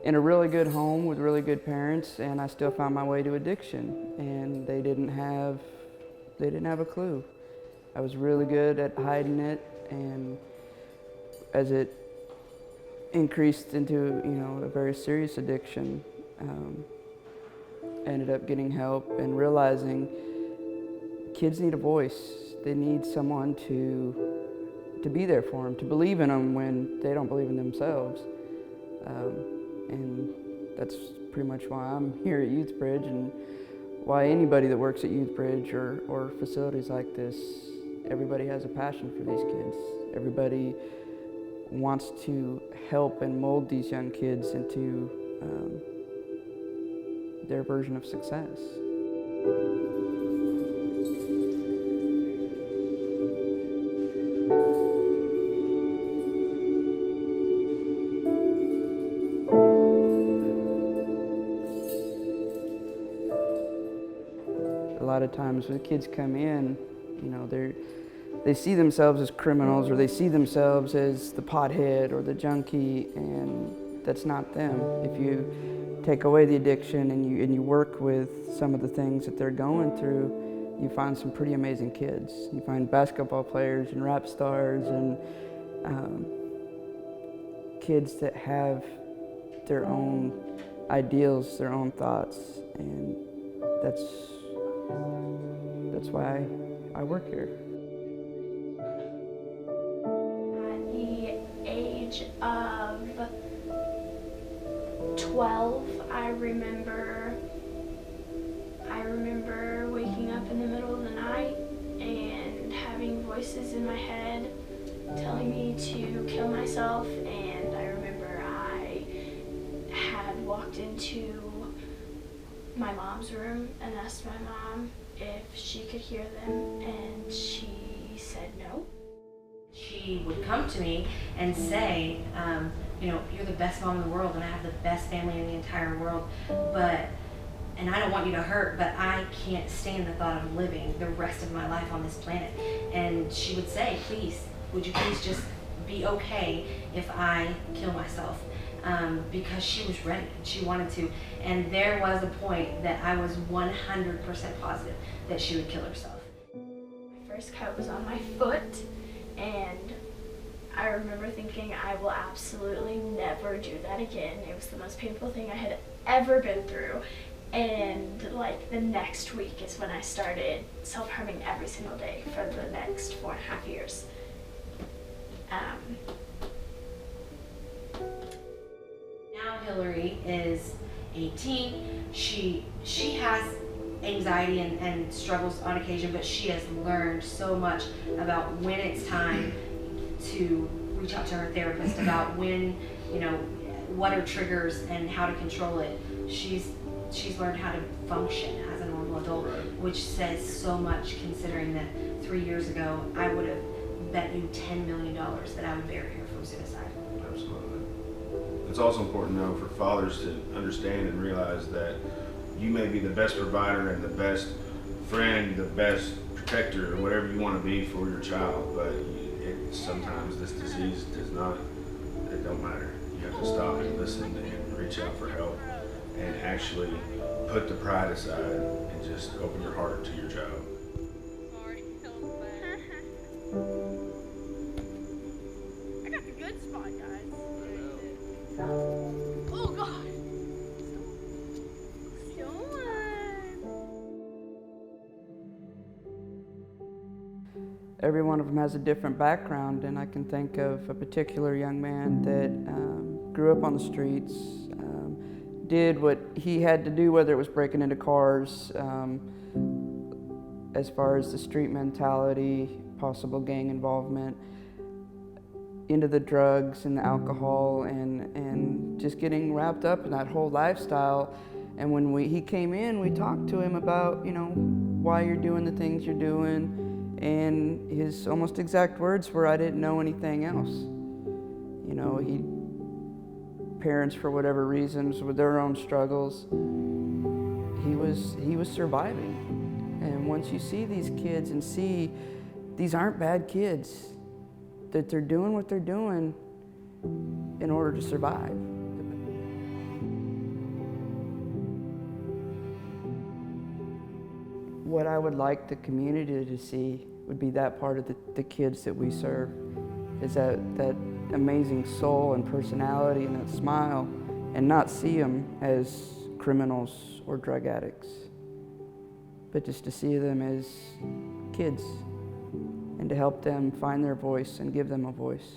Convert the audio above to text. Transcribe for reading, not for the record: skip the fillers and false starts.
in a really good home with really good parents, and I still found my way to addiction, and they didn't have a clue. I was really good at hiding it, and as it increased into, a very serious addiction, ended up getting help and realizing kids need a voice. They need someone to be there for them, to believe in them when they don't believe in themselves. And that's pretty much why I'm here at YouthBridge, and why anybody that works at YouthBridge or facilities like this, everybody has a passion for these kids. Everybody wants to help and mold these young kids into their version of success. A lot of times when kids come in, they see themselves as criminals, or they see themselves as the pothead or the junkie, and that's not them. If you take away the addiction and you work with some of the things that they're going through, you find some pretty amazing kids. You find basketball players and rap stars and kids that have their own ideals, their own thoughts, and that's why I work here. At the age of 12, I remember waking up in the middle of the night and having voices in my head telling me to kill myself, and I remember I had walked into my mom's room and asked my mom if she could hear them, and she said no. She would come to me and say, you're the best mom in the world, and I have the best family in the entire world, and I don't want you to hurt, but I can't stand the thought of living the rest of my life on this planet. And she would say, please, would you please just be okay if I kill myself? Because she was ready, and she wanted to. And there was a point that I was 100% positive that she would kill herself. My first cut was on my foot, and I remember thinking, I will absolutely never do that again. It was the most painful thing I had ever been through. And the next week is when I started self-harming every single day for the next 4.5 years. Now Hillary is 18. She has anxiety and struggles on occasion, but she has learned so much about when it's time to reach out to her therapist, about when, what are triggers and how to control it. She's learned how to function as a normal adult, which says so much, considering that 3 years ago I would have bet you $10 million that I would bury her from suicide. Absolutely. It's also important, though, for fathers to understand and realize that you may be the best provider and the best friend, the best protector, or whatever you want to be for your child, but sometimes this disease it don't matter. You have to stop and listen and reach out for help and actually put the pride aside and just open your heart to your child. I got the good spot, guys. Oh God! Every one of them has a different background, and I can think of a particular young man that grew up on the streets, did what he had to do, whether it was breaking into cars, as far as the street mentality, possible gang involvement, into the drugs and the alcohol, and just getting wrapped up in that whole lifestyle. And when he came in, we talked to him about, why you're doing the things you're doing. And his almost exact words were, I didn't know anything else. Parents, for whatever reasons, with their own struggles, he was surviving. And once you see these kids and see these aren't bad kids, that they're doing what they're doing in order to survive. What I would like the community to see would be that part of the kids that we serve, is that amazing soul and personality and that smile, and not see them as criminals or drug addicts, but just to see them as kids and to help them find their voice and give them a voice.